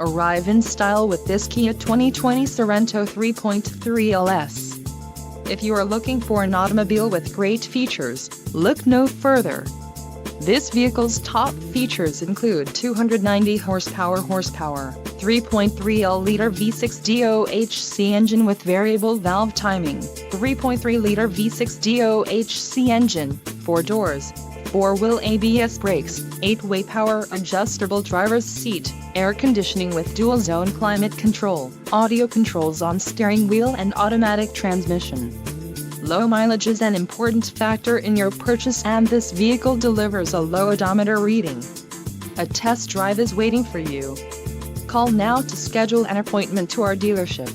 Arrive in style with this Kia 2020 Sorento 3.3 LS. If you are looking for an automobile with great features, look no further. This vehicle's top features include 290 horsepower, 3.3L V6 DOHC engine with variable valve timing, 3.3-liter V6 DOHC engine, 4 doors, 4-wheel ABS brakes, 8-way power adjustable driver's seat, air conditioning with dual-zone climate control, audio controls on steering wheel and automatic transmission. Low mileage is an important factor in your purchase, and this vehicle delivers a low odometer reading. A test drive is waiting for you. Call now to schedule an appointment to our dealership.